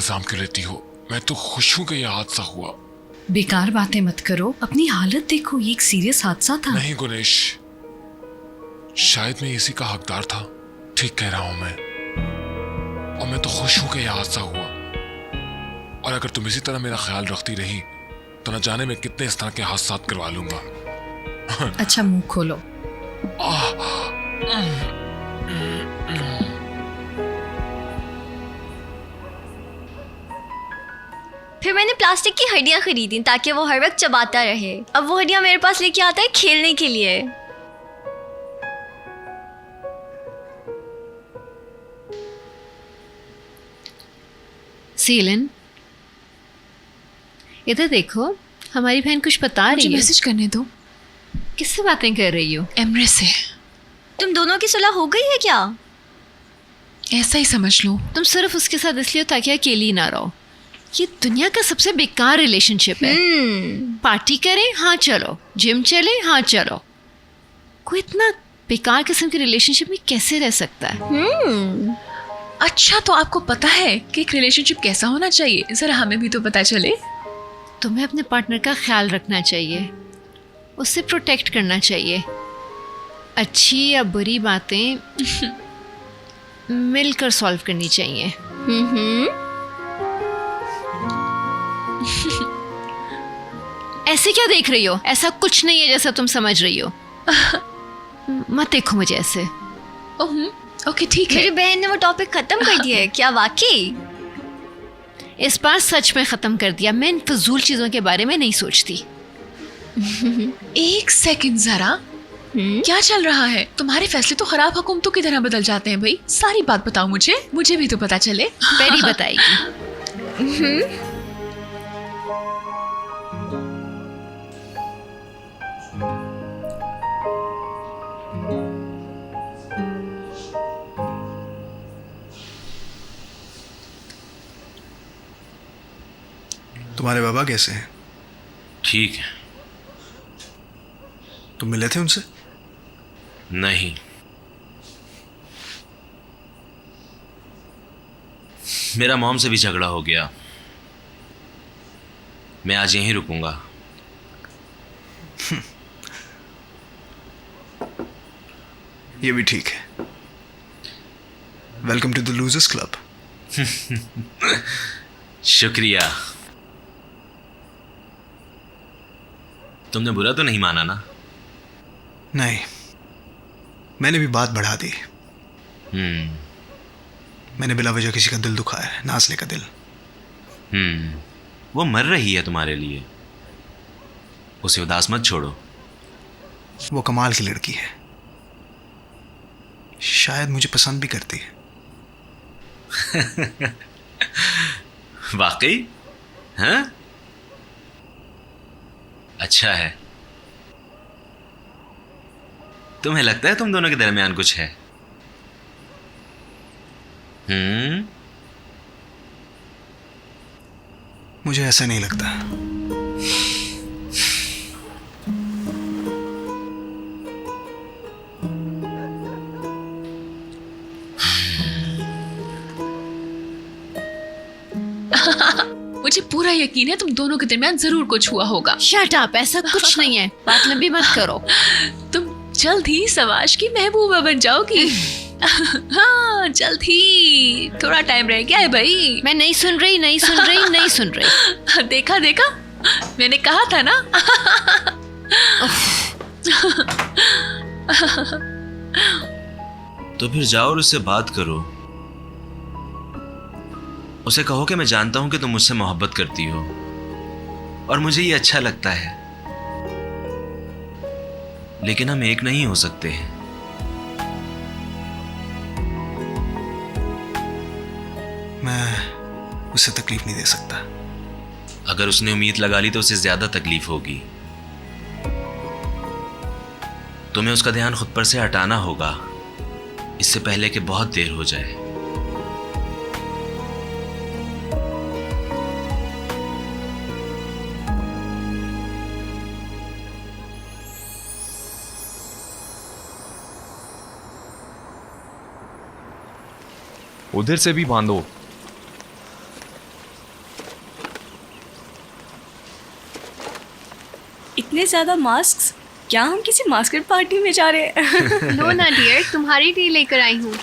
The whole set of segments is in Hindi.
इल्जाम क्यों लेती हो? मैं तो खुश हूँ कि यह हादसा हुआ। बेकार बातें मत करो, अपनी हालत देखो, ये एक सीरियस हादसा था। नहीं गुनेश, शायद मैं इसी का हकदार था। ठीक कह रहा हूं मैं, और मैं तो खुश हूं कि यह हादसा हुआ। और अगर तुम इसी तरह मेरा ख्याल रखती रही तो न जाने मैं कितने इस तरह के हादसा करवा लूंगा। अच्छा मुंह खोलो। फिर मैंने प्लास्टिक की हड्डियां खरीदी ताकि वो हर वक्त चबाता रहे। अब वो हड्डियां मेरे पास लेके आता है खेलने के लिए। सीलन, इधर देखो, हमारी बहन कुछ बता रही है। मैसेज करने दो। किससे बातें कर रही हो? एमरे से। तुम दोनों की सुलह हो गई है क्या? ऐसा ही समझ लो। तुम सिर्फ उसके साथ इसलिए हो ताकि अकेली ना रहो। ये दुनिया का सबसे बेकार रिलेशनशिप है। पार्टी करें, हाँ चलो, जिम चले, हाँ चलो। कोई इतना बेकार किस्म के रिलेशनशिप में कैसे रह सकता है? अच्छा, तो आपको पता है कि एक रिलेशनशिप कैसा होना चाहिए? जरा हमें भी तो पता चले। तुम्हें अपने पार्टनर का ख्याल रखना चाहिए, उससे प्रोटेक्ट करना चाहिए। अच्छी या बुरी बातें मिलकर सॉल्व करनी चाहिए। ऐसे क्या देख रही हो? ऐसा कुछ नहीं है जैसा तुम समझ रही हो। मत देखो मुझे ऐसे। ओके ठीक है। मेरी बहन ने वो टॉपिक खत्म कर दिया है क्या वाकई? इस बार सच में खत्म कर दिया। मैं इन फजूल चीजों के बारे में नहीं सोचती। एक सेकंड जरा, क्या चल रहा है? तुम्हारे फैसले तो खराब हुकूमतों की तरह बदल जाते हैं भाई। सारी बात बताओ मुझे भी तो पता चले। पेरी बताएगी। तुम्हारे बाबा कैसे हैं? ठीक है। तुम मिले थे उनसे? नहीं, मेरा मॉम से भी झगड़ा हो गया। मैं आज यहीं रुकूंगा। ये भी ठीक है। Welcome to the losers club. शुक्रिया। तुमने बुरा तो नहीं माना ना? नहीं, मैंने भी बात बढ़ा दी। मैंने बिला वजह किसी का दिल दुखाया है, नाज़ले का दिल। वो मर रही है तुम्हारे लिए, उसे उदास मत छोड़ो। वो कमाल की लड़की है, शायद मुझे पसंद भी करती है। वाकई? हाँ, अच्छा है। तुम्हें लगता है तुम दोनों के दरमियान कुछ है? मुझे ऐसा नहीं लगता। मुझे पूरा यकीन है तुम दोनों के दरमियान जरूर कुछ हुआ होगा। शट अप, ऐसा कुछ नहीं है। बात लंबी मत करो। तुम जल्द ही सवाश की महबूबा बन जाओगी। हाँ, जल्द ही। थोड़ा टाइम रह गया है भाई। मैं नहीं सुन रही। देखा, मैंने कहा था ना। तो फिर जाओ और उससे बात करो। उसे कहो कि मैं जानता हूं कि तुम मुझसे मोहब्बत करती हो और मुझे ये अच्छा लगता है, लेकिन हम एक नहीं हो सकते हैं। मैं उसे तकलीफ नहीं दे सकता। अगर उसने उम्मीद लगा ली तो उसे ज्यादा तकलीफ होगी। तुम्हें उसका ध्यान खुद पर से हटाना होगा, इससे पहले कि बहुत देर हो जाए। उधर से भी बांधो। इतने ज़्यादा मास्क, क्या हम किसी मास्कट पार्टी में जा रहे हैं? नो ना डियर, तुम्हारी लिए लेकर आई हूँ।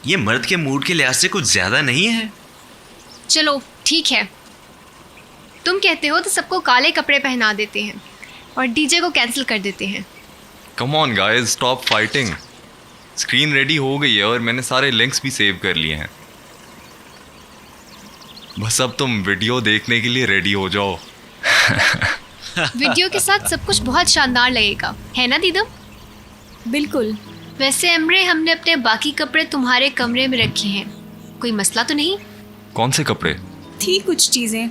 ये मर्द के मूड के लिहाज से कुछ ज्यादा नहीं है? चलो ठीक है, तुम कहते हो तो सबको काले कपड़े पहना देते हैं और डीजे को कैंसिल कर देते हैं। Come on guys, stop fighting. Screen ready हो गई है और मैंने सारे लिंक्स भी सेव कर लिए हैं। बस अब तुम वीडियो देखने के लिए रेडी हो जाओ। वीडियो के साथ सब कुछ बहुत शानदार लगेगा, है ना दीदम? बिल्कुल। वैसे एमरे, हमने अपने बाकी कपड़े तुम्हारे कमरे में रखे हैं, कोई मसला तो नहीं? कौन से कपड़े? थी कुछ चीज़ें।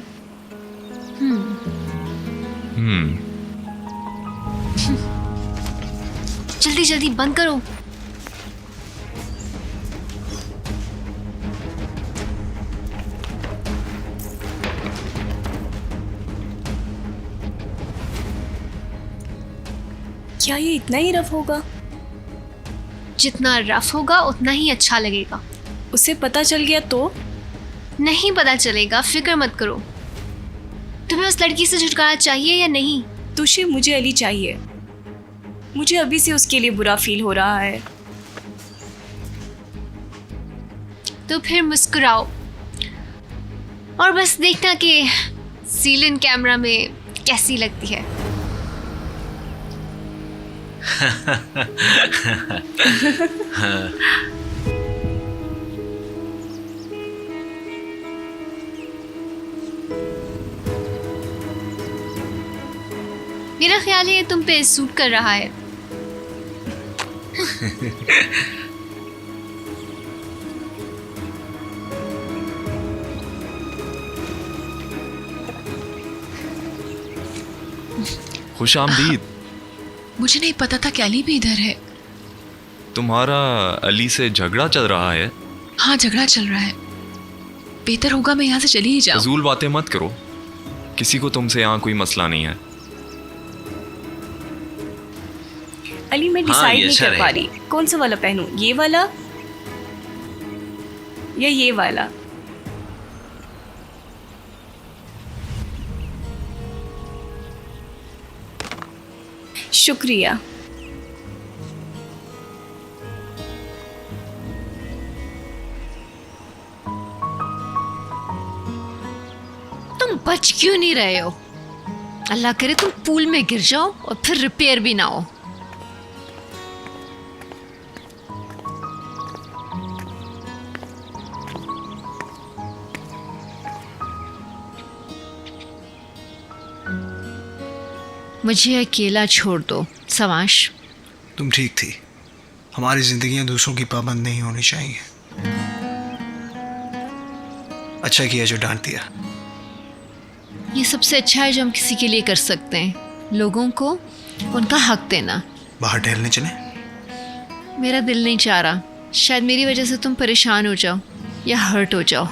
जल्दी जल्दी बंद करो। क्या ये इतना ही रफ होगा? जितना रफ होगा उतना ही अच्छा लगेगा। उसे पता चल गया तो? नहीं पता चलेगा, फिक्र मत करो। तुम्हें उस लड़की से छुटकारा चाहिए या नहीं? तुझे मुझे अली चाहिए। मुझे अभी से उसके लिए बुरा फील हो रहा है। तो फिर मुस्कुराओ और बस देखना कि सीलिन कैमरा में कैसी लगती है। मेरा ख्याल है ये तुम पे सूट कर रहा है। खुश आमदीद। मुझे नहीं पता था कि अली भी इधर है। तुम्हारा अली से झगड़ा चल रहा है? हाँ, झगड़ा चल रहा है। बेहतर होगा मैं यहाँ से चली ही जाऊँ। फजूल बातें मत करो, किसी को तुमसे यहाँ कोई मसला नहीं है। अली, मैं डिसाइड नहीं कर पा रही कौन सा वाला पहनूं, ये वाला या ये वाला। शुक्रिया। तुम बच क्यों नहीं रहे हो? अल्लाह करे तुम पूल में गिर जाओ और फिर रिपेयर भी ना हो। मुझे अकेला छोड़ दो सवाश। तुम ठीक थी। हमारी जिंदगियां दूसरों की पाबंद नहीं होनी चाहिए। अच्छा किया जो डांट दिया। ये सबसे अच्छा है जो हम किसी के लिए कर सकते हैं, लोगों को उनका हक देना। बाहर टहलने चले? मेरा दिल नहीं चाह रहा, शायद मेरी वजह से तुम परेशान हो जाओ या हर्ट हो जाओ।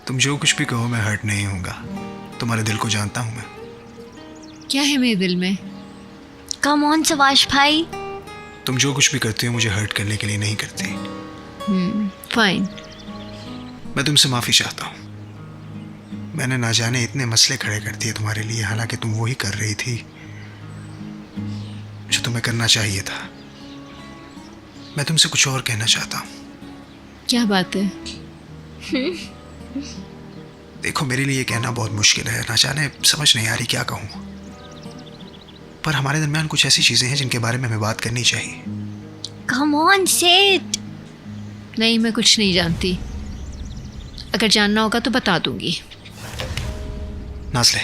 तुम जो कुछ भी कहो मैं हर्ट नहीं होऊंगा। तुम्हारे दिल को जानता हूं मैं। क्या है मेरे दिल में? कम ऑन सवाश भाई। तुम जो कुछ भी करती हो मुझे हर्ट करने के लिए नहीं करती। फाइन। मैं तुमसे माफ़ी चाहता हूँ। मैंने ना जाने इतने मसले खड़े कर दिए तुम्हारे लिए, हालांकि तुम वही कर रही थी जो तुम्हें करना चाहिए था। मैं तुमसे कुछ और कहना चाहता हूँ। क्या बात है? देखो, मेरे लिए कहना बहुत मुश्किल है, ना जाने समझ नहीं आ रही क्या कहूँ, पर हमारे दरमियान कुछ ऐसी चीज़ें हैं जिनके बारे में हमें बात करनी चाहिए। कम ऑन से इट। नहीं, मैं कुछ नहीं जानती। अगर जानना होगा तो बता दूंगी। नाज़ले,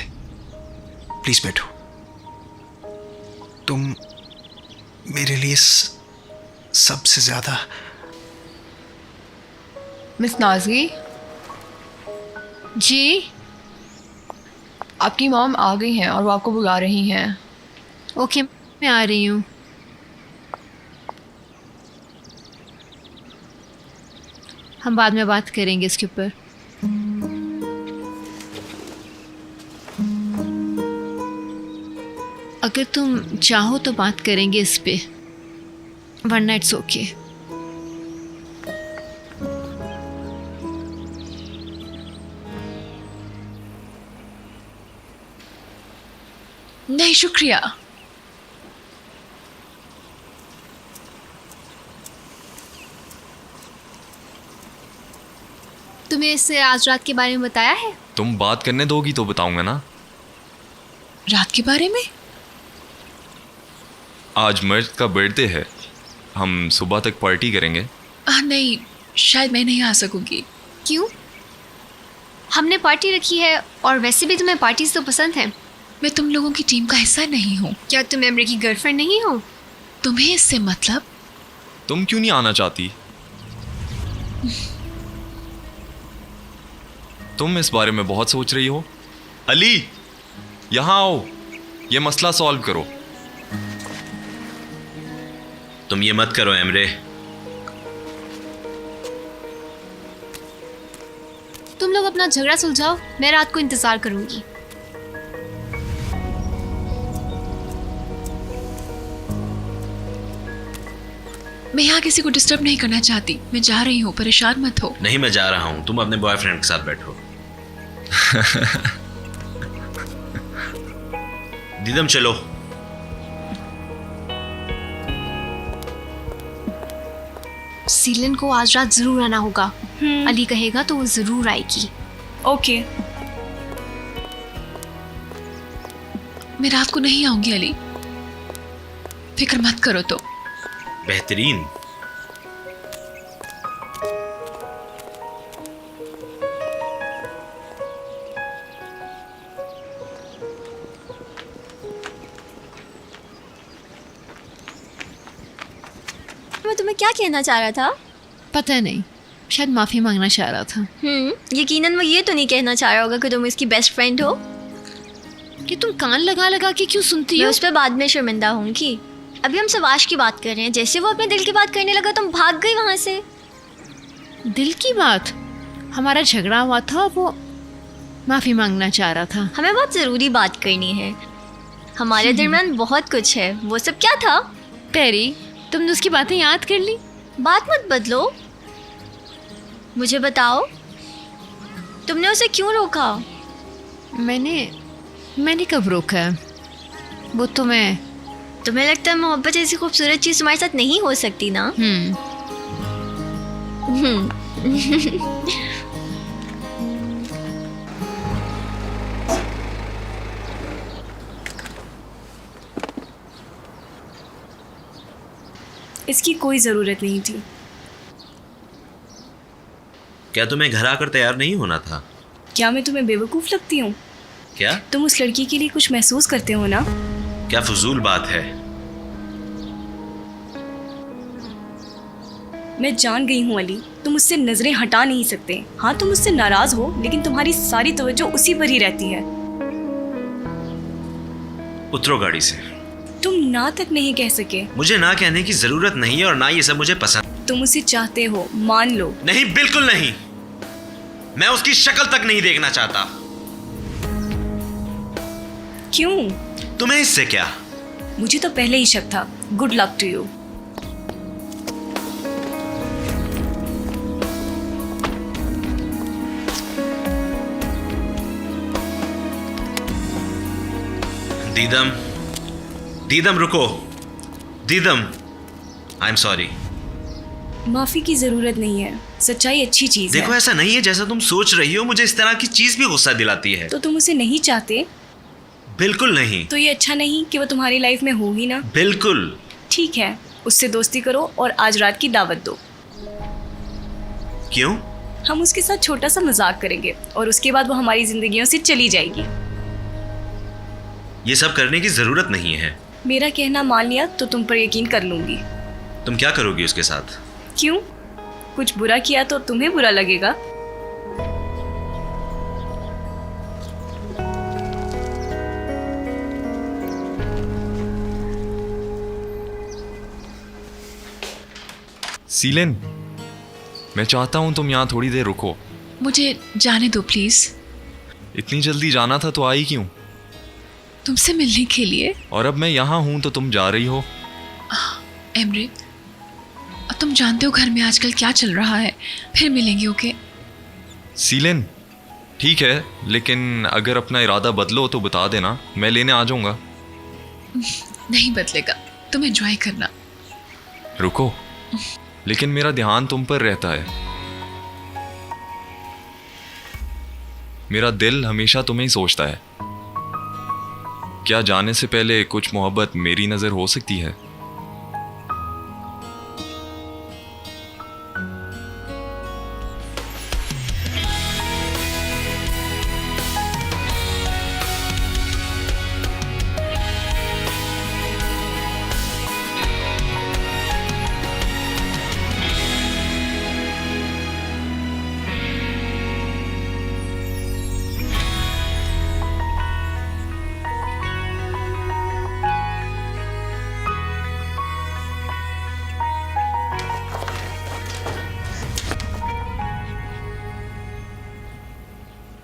प्लीज बैठो। तुम मेरे लिए सबसे ज्यादा। मिस नाज़ी जी, आपकी मॉम आ गई हैं और वो आपको बुला रही हैं। ओके, मैं आ रही हूँ। हम बाद में बात करेंगे इसके ऊपर। अगर तुम चाहो तो बात करेंगे इस पे, वरना इट्स ओके। नहीं शुक्रिया। तुम्हें इससे आज रात के बारे में बताया है? तुम बात करने दोगी तो बताऊंगा ना। रात के बारे में? आज मर्द का बर्थडे है, हम सुबह तक पार्टी करेंगे। नहीं, शायद मैं नहीं आ सकूंगी। क्यों? हमने पार्टी रखी है और वैसे भी तुम्हें पार्टीज तो पसंद है। मैं तुम लोगों की टीम का हिस्सा नहीं हूँ। क्या तुम एमरे की गर्लफ्रेंड नहीं हो? तुम्हें इससे मतलब? तुम क्यों नहीं आना चाहती? तुम इस बारे में बहुत सोच रही हो। अली, यहाँ आओ, ये मसला सॉल्व करो। तुम ये मत करो एमरे। तुम लोग अपना झगड़ा सुलझाओ, मैं रात को इंतजार करूंगी। मैं यहाँ किसी को डिस्टर्ब नहीं करना चाहती। मैं जा रही हूँ, परेशान मत हो। नहीं, मैं जा रहा हूँ, तुम अपने बॉयफ्रेंड के साथ बैठो। दीदम चलो। सीलन को आज रात जरूर आना होगा। अली कहेगा तो वो जरूर आएगी। ओके। मैं रात को नहीं आऊंगी अली, फिक्र मत करो। तो बेहतरीन। मैं तुम्हें क्या कहना चाह रहा था? पता नहीं, शायद माफ़ी मांगना चाह रहा था। यकीनन वो ये तो नहीं कहना चाह रहा होगा कि तुम इसकी बेस्ट फ्रेंड हो। कि तुम कान लगा लगा के क्यों सुनती मैं हो? उस पर बाद में शर्मिंदा होंगी। अभी हम सवाश की बात कर रहे हैं। जैसे वो अपने दिल की बात करने लगा तुम भाग गई वहां से। दिल की बात? हमारा झगड़ा हुआ था, वो माफ़ी मांगना चाह रहा था। हमें बहुत ज़रूरी बात करनी है, हमारे दरमियान बहुत कुछ है। वो सब क्या था? पेरी, तुमने उसकी बातें याद कर ली? बात मत बदलो, मुझे बताओ तुमने उसे क्यों रोका? मैंने कब रोका? वो तुम्हें लगता है मोहब्बत ऐसी खूबसूरत चीज़ तुम्हारे साथ नहीं हो सकती ना? इसकी कोई ज़रूरत नहीं थी। क्या तुम्हें घर आकर तैयार नहीं होना था? क्या मैं तुम्हें बेवकूफ़ लगती हूँ? क्या तुम उस लड़की के लिए कुछ महसूस करते हो ना? क्या फजूल बात है। मैं जान गई हूँ अली, तुम उससे नजरें हटा नहीं सकते। हाँ, तुम उससे नाराज हो, लेकिन तुम्हारी सारी तवज्जो उसी पर ही रहती है। उतरो गाड़ी से। तुम ना तक नहीं कह सके। मुझे ना कहने की जरूरत नहीं है और ना ये सब मुझे पसंद। तुम उसे चाहते हो, मान लो। नहीं, बिल्कुल नहीं। मैं उसकी शक्ल तक नहीं देखना चाहता। क्यों? तुम्हें इससे क्या? मुझे तो पहले ही शक था। Good luck to you. दीदम रुको। दीदम, आई एम सॉरी। माफी की जरूरत नहीं है, सच्चाई अच्छी चीज है। देखो, ऐसा नहीं है जैसा तुम सोच रही हो। मुझे इस तरह की चीज भी गुस्सा दिलाती है। तो तुम उसे नहीं चाहते? बिल्कुल नहीं। तो ये अच्छा नहीं कि वो तुम्हारी लाइफ में हो ही ना? बिल्कुल। ठीक है, उससे दोस्ती करो और आज रात की दावत दो। क्यों? हम उसके साथ छोटा सा मजाक करेंगे और उसके बाद वो हमारी जिंदगियों से चली जाएगी। ये सब करने की जरूरत नहीं है। मेरा कहना मान लिया तो तुम पर यकीन कर लूंगी। तुम क्या करोगी उसके साथ? क्यों? कुछ बुरा किया तो तुम्हें बुरा लगेगा? सीलन, मैं चाहता हूं तुम यहाँ थोड़ी देर रुको। मुझे जाने दो प्लीज। इतनी जल्दी जाना था तो आई क्यों? तुमसे मिलने के लिए। और अब मैं यहाँ हूँ तो तुम जा रही हो। एमरे, तुम जानते हो घर में आजकल क्या चल रहा है। फिर मिलेंगे, ओके? सीलिन, ठीक है, लेकिन अगर अपना इरादा बदलो तो बता देना, मैं लेने आ जाऊँगा। नहीं बदलेगा, तुम एंजॉय करना। रुको, लेकिन मेरा ध्यान तुम पर रहता है। मेरा दिल हमेशा तुम्हें ही सोचता है। क्या जाने से पहले कुछ मोहब्बत मेरी नजर हो सकती है?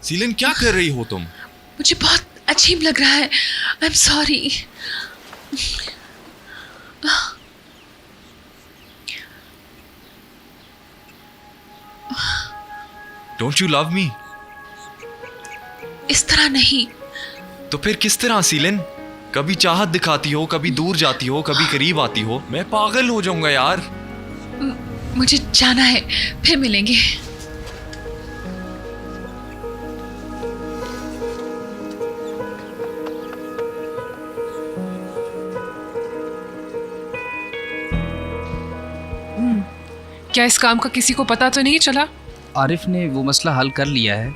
सीलिन, क्या कर रही हो तुम? मुझे बहुत अजीब लग रहा है। आई am sorry. Don't you love me? इस तरह नहीं। तो फिर किस तरह सीलिन? कभी चाहत दिखाती हो, कभी दूर जाती हो, कभी करीब आती हो। मैं पागल हो जाऊंगा यार। मुझे जाना है, फिर मिलेंगे। क्या इस काम का किसी को पता तो नहीं चला? आरिफ ने वो मसला हल कर लिया है।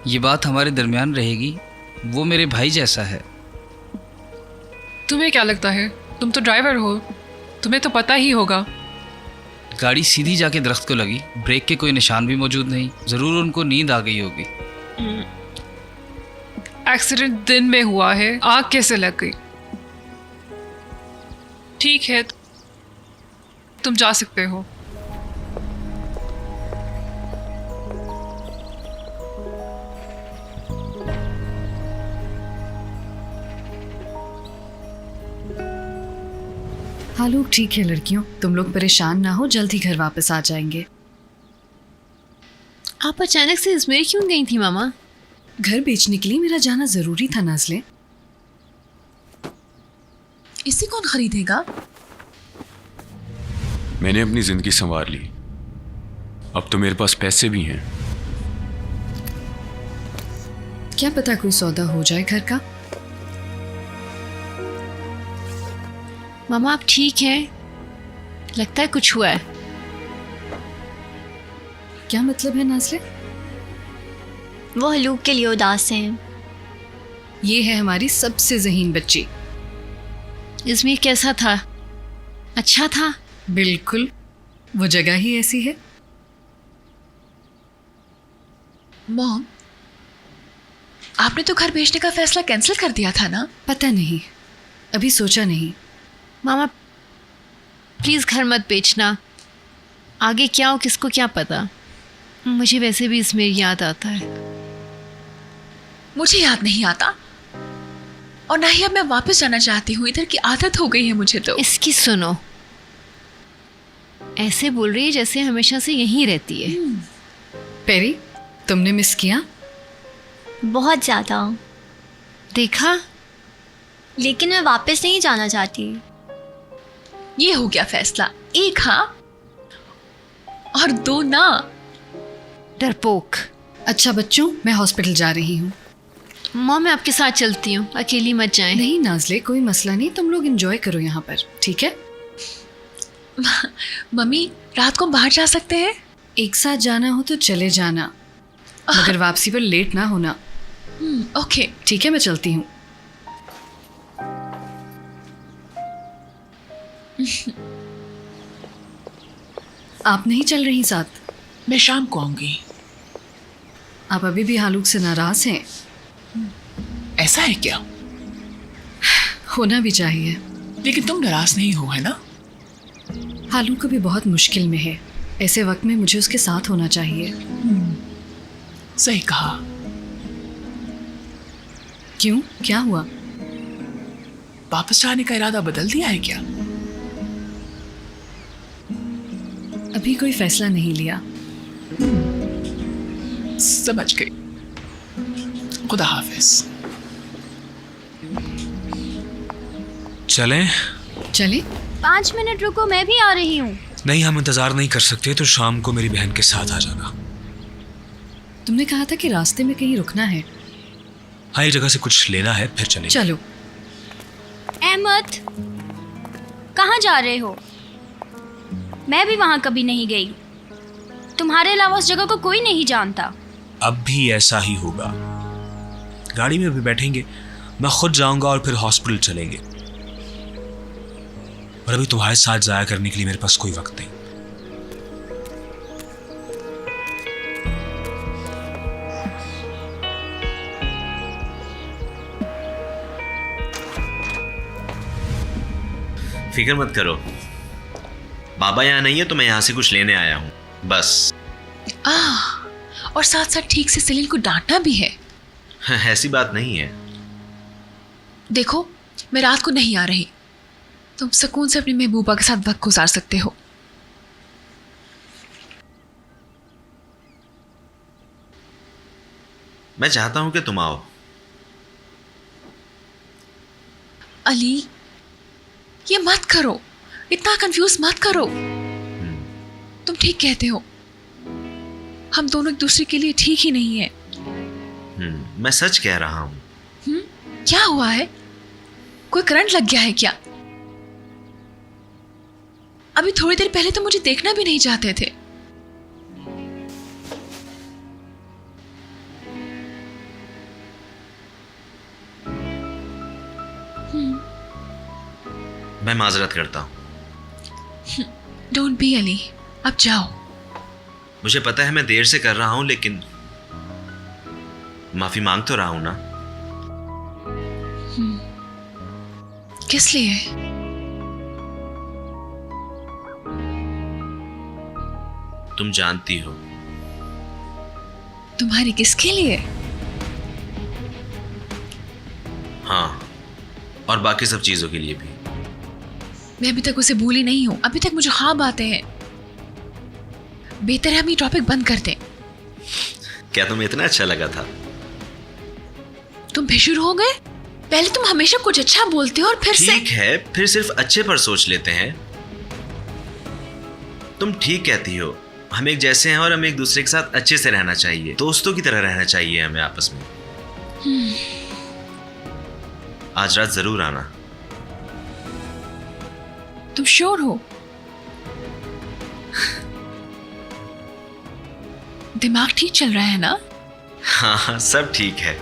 ये बात हमारे दरमियान रहेगी। वो मेरे भाई जैसा है। तुम्हें क्या लगता है? तुम तो ड्राइवर हो, तुम्हें तो पता ही होगा। गाड़ी सीधी जाके दरख्त को लगी, ब्रेक के कोई निशान भी मौजूद नहीं। ज़रूर उनको नींद आ गई होगी। एक्सीडेंट दिन में हुआ है, आग कैसे लग गई? ठीक है, तुम जा सकते हो। हाँ लोग ठीक है लड़कियों, तुम लोग परेशान ना हो, जल्द ही घर वापस आ जाएंगे। आप अचानक से अजमेर क्यों गई थी मामा? घर बेचने के लिए मेरा जाना जरूरी था नाज़ले। इसे कौन खरीदेगा? मैंने अपनी जिंदगी संवार ली, अब तो मेरे पास पैसे भी हैं। क्या पता कोई सौदा हो जाए घर का। मामा आप ठीक हैं? लगता है कुछ हुआ है। क्या मतलब है नाज़ले? वो हलूक के लिए उदास हैं। ये है हमारी सबसे ज़हीन बच्ची। अजमेर कैसा था? अच्छा था? बिल्कुल, वो जगह ही ऐसी है। मॉम, आपने तो घर बेचने का फैसला कैंसिल कर दिया था ना? पता नहीं, अभी सोचा नहीं। मामा प्लीज़ घर मत बेचना। आगे क्या हो किसको क्या पता। मुझे वैसे भी अजमेर याद आता है। मुझे याद नहीं आता, और ना ही अब मैं वापस जाना चाहती हूँ। इधर की आदत हो गई है मुझे तो। इसकी सुनो, ऐसे बोल रही है जैसे हमेशा से यहीं रहती है। पेरी, तुमने मिस किया? बहुत ज़्यादा। देखा? लेकिन मैं वापस नहीं जाना चाहती। ये हो गया फैसला, एक हाँ और दो ना। डरपोक। अच्छा बच्चों, मैं हॉस्पिटल जा रही हूँ। मॉम मैं आपके साथ चलती हूँ, अकेली मत जाएं। नहीं नाज़ले, कोई मसला नहीं, तुम लोग एंजॉय करो यहाँ पर, ठीक है? मम्मी, रात को बाहर जा सकते हैं? एक साथ जाना हो तो चले जाना, मगर वापसी पर लेट ना होना। ओके ठीक है, मैं चलती हूँ। आप नहीं चल रही साथ? मैं शाम को आऊंगी। आप अभी भी हालूक से नाराज हैं? ऐसा है क्या? होना भी चाहिए। लेकिन तुम नाराज नहीं हो, है ना? हालूक भी बहुत मुश्किल में है, ऐसे वक्त में मुझे उसके साथ होना चाहिए। सही कहा। क्यों, क्या हुआ? वापस जाने का इरादा बदल दिया है क्या? अभी कोई फैसला नहीं लिया। समझ गई। खुदा हाफिज। चलें? चले? 5 मिनट रुको, मैं भी आ रही हूँ। नहीं, हम इंतज़ार नहीं कर सकते, तो शाम को मेरी बहन के साथ आ जाना। तुमने कहा था कि रास्ते में कहीं रुकना है। हाँ, एक जगह से कुछ लेना है, फिर चलेंगे। चलो। अहमद, कहाँ जा रहे हो? मैं भी वहाँ कभी नहीं गई। तुम्हारे अलावा उस जगह को कोई नहीं जानता। अब भी ऐसा ही होगा। गाड़ी में भी बैठेंगे, मैं खुद जाऊंगा और फिर हॉस्पिटल चलेंगे। और अभी तुम्हारे साथ जाया करने के लिए मेरे पास कोई वक्त नहीं। फिक्र मत करो, बाबा यहाँ नहीं है तो मैं यहाँ से कुछ लेने आया हूँ बस। और साथ साथ ठीक से सलील को डांटना भी है। ऐसी बात नहीं है। देखो, मैं रात को नहीं आ रही। तुम सुकून से अपनी महबूबा के साथ वक्त गुजार सकते हो। मैं चाहता हूं कि तुम आओ। अली, ये मत करो, इतना कंफ्यूज मत करो। तुम ठीक कहते हो, हम दोनों एक दूसरे के लिए ठीक ही नहीं है। मैं सच कह रहा हूं। क्या हुआ है? कोई करंट लग गया है क्या? अभी थोड़ी देर पहले तो मुझे देखना भी नहीं चाहते थे। मैं माजरत करता हूं। डोंट बी अली, अब जाओ। मुझे पता है मैं देर से कर रहा हूं, लेकिन माफी मांग तो रहा हूं ना। किस लिए? तुम जानती हो। तुम्हारी किसके लिए? हाँ, और बाकी सब चीजों के लिए भी। मैं अभी तक उसे भूली नहीं हूं। अभी तक मुझे ख्वाब आते हैं। बेहतर है हम ये टॉपिक बंद कर दें। क्या तुम्हें इतना अच्छा लगा था? तुम बेशुर हो गए? पहले तुम हमेशा कुछ अच्छा बोलते हो और फिर से। ठीक है, फिर सिर्फ अच्छे पर सोच लेते हैं। तुम ठीक कहती हो, हम एक जैसे हैं और हमें एक दूसरे के साथ अच्छे से रहना चाहिए, दोस्तों की तरह रहना चाहिए हमें आपस में। आज रात जरूर आना। तुम श्योर हो? दिमाग ठीक चल रहा है ना? हाँ, सब ठीक है।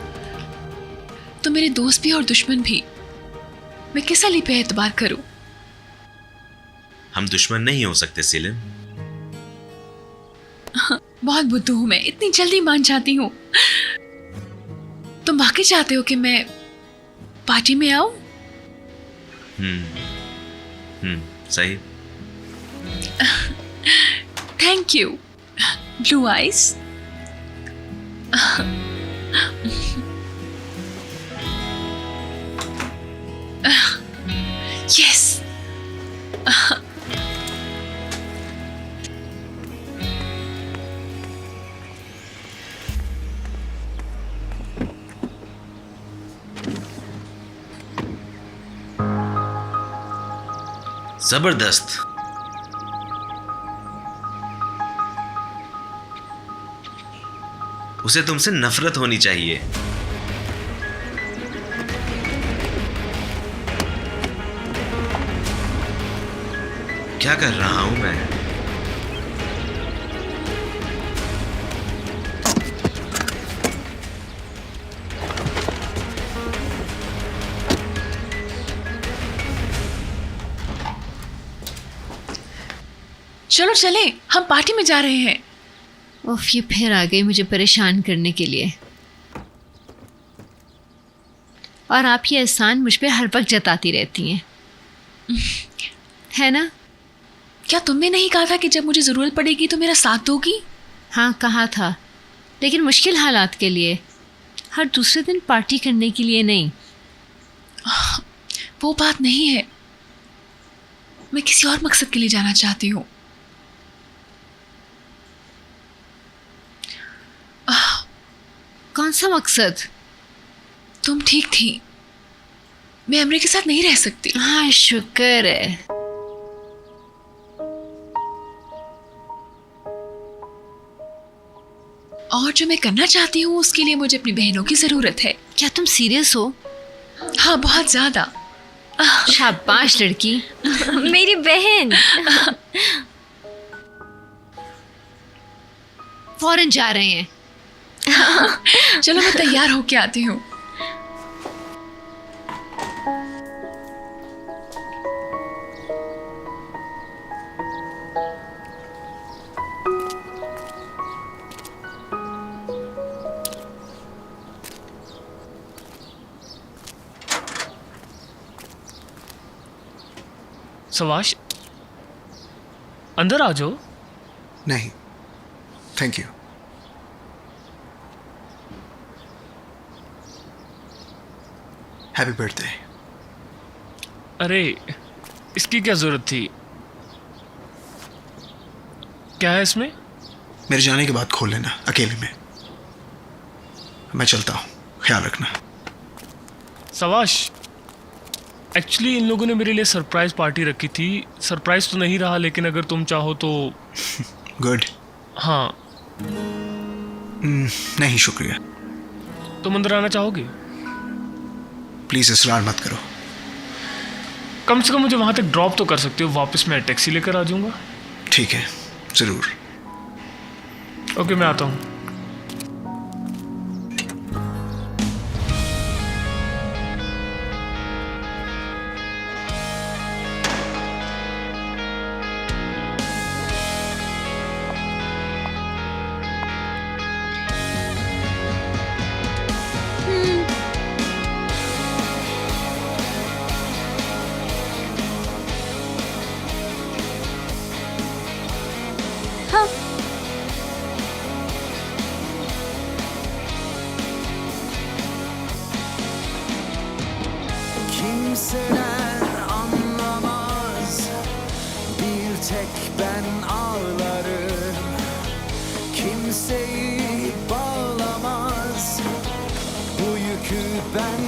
तो मेरे दोस्त भी और दुश्मन भी, मैं किस अली पे एतबार करूं? हम दुश्मन नहीं हो सकते सेलिम। बहुत बुद्धू हूं मैं, इतनी जल्दी मान जाती हूँ। तुम वाकई चाहते हो कि मैं पार्टी में आऊं? सही। Thank you blue eyes. Yes. जबरदस्त। उसे तुमसे नफरत होनी चाहिए। क्या कर रहा हूं मैं? चलो चले, हम पार्टी में जा रहे हैं। उफ, ये फिर आ गई मुझे परेशान करने के लिए। और आप ये एहसान मुझ पे हर वक्त जताती रहती हैं, है ना? क्या तुमने नहीं कहा था कि जब मुझे ज़रूरत पड़ेगी तो मेरा साथ दोगी? हाँ, कहा था, लेकिन मुश्किल हालात के लिए, हर दूसरे दिन पार्टी करने के लिए नहीं। वो बात नहीं है, मैं किसी और मकसद के लिए जाना चाहती हूँ। कौन सा मकसद? तुम ठीक थी, मैं एमरे के साथ नहीं रह सकती। हाँ, शुक्र है। और जो मैं करना चाहती हूँ उसके लिए मुझे अपनी बहनों की जरूरत है। क्या तुम सीरियस हो? हाँ, बहुत ज्यादा। शाबाश लड़की। मेरी बहन। फौरन जा रहे हैं। चलो मैं तैयार होके आती हूँ। सवाश, अंदर आ जाओ। नहीं, थैंक यू। Happy birthday. अरे, इसकी क्या जरूरत थी? क्या है इसमें? मेरे जाने के बाद खोल लेना अकेले में। मैं चलता हूँ, ख्याल रखना। सवाश, एक्चुअली इन लोगों ने मेरे लिए सरप्राइज पार्टी रखी थी। सरप्राइज तो नहीं रहा, लेकिन अगर तुम चाहो तो। गुड। हाँ। नहीं शुक्रिया। तुम अंदर आना चाहोगे? प्लीज इसरार मत करो। कम से कम मुझे वहां तक ड्रॉप तो कर सकते हो, वापस मैं टैक्सी लेकर आ जाऊंगा। ठीक है, जरूर। ओके, मैं आता हूँ। Kimseler anlamaz, bir tek ben ağlarım. Kimseyi bağlamaz, bu yükü ben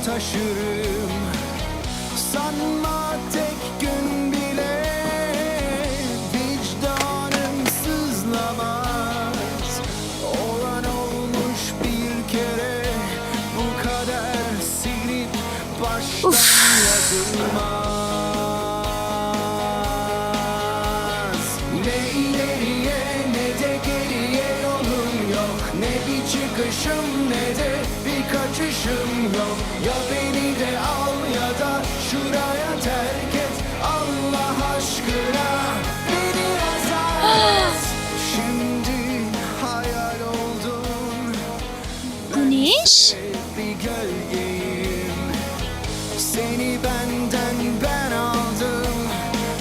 taşırım. Sanma tek gün bile vicdanım sızlamaz. Olan olmuş bir kere, bu kader silip baştan yazılmaz. Ne ileriye ne de geriye yolum yok. Ne bir çıkışım ne de bir kaçışım yok. Ya beni de al ya da şuraya terk et. Allah aşkına beni azat. Şimdi hayal oldum. Güneş? Bir gölgeyim. Seni benden ben aldım.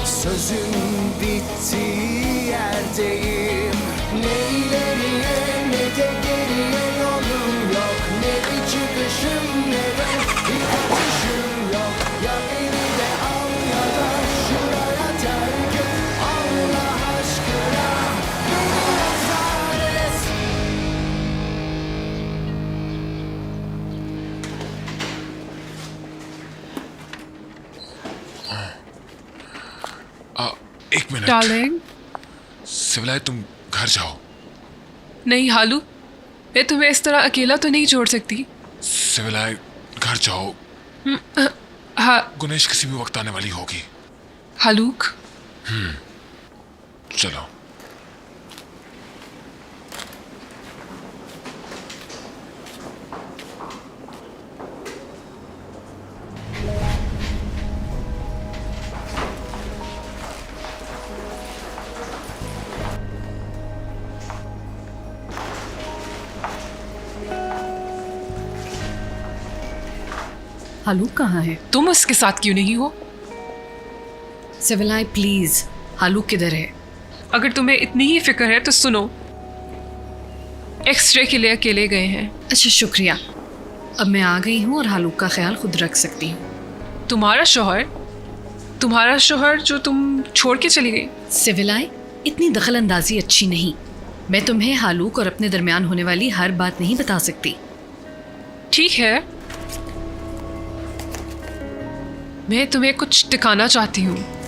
Sözün bittiği yerdeyim. Ne ileriye ne de geriye yolum yok. Ne bir çıkışım ne de bir kaçışım yok. Ya beni de al ya da şuraya terk et. Allah aşkına beni azat et. एक मिनट डार्लिंग। सिविलाय, तुम घर जाओ। नहीं हालू, मैं तुम्हें इस तरह अकेला तो नहीं छोड़ सकती। सिविलाय, घर जाओ। हाँ गुनेश किसी भी वक्त आने वाली होगी। हालूक, चलो। हालूक कहाँ है? तुम उसके साथ क्यों नहीं हो? सिविलाय प्लीज, हालूक किधर है? अगर तुम्हें इतनी ही फिक्र है तो सुनो, एक्सरे के लिए अकेले गए हैं। अच्छा शुक्रिया, अब मैं आ गई हूँ और हालूक का ख्याल खुद रख सकती हूँ। तुम्हारा शौहर जो तुम छोड़ के चली गई। सिविलाई, इतनी दखल अंदाजी अच्छी नहीं। मैं तुम्हें हालूक और अपने दरमियान होने वाली हर बात नहीं बता सकती। ठीक है, मैं तुम्हें कुछ टिकाना चाहती हूँ।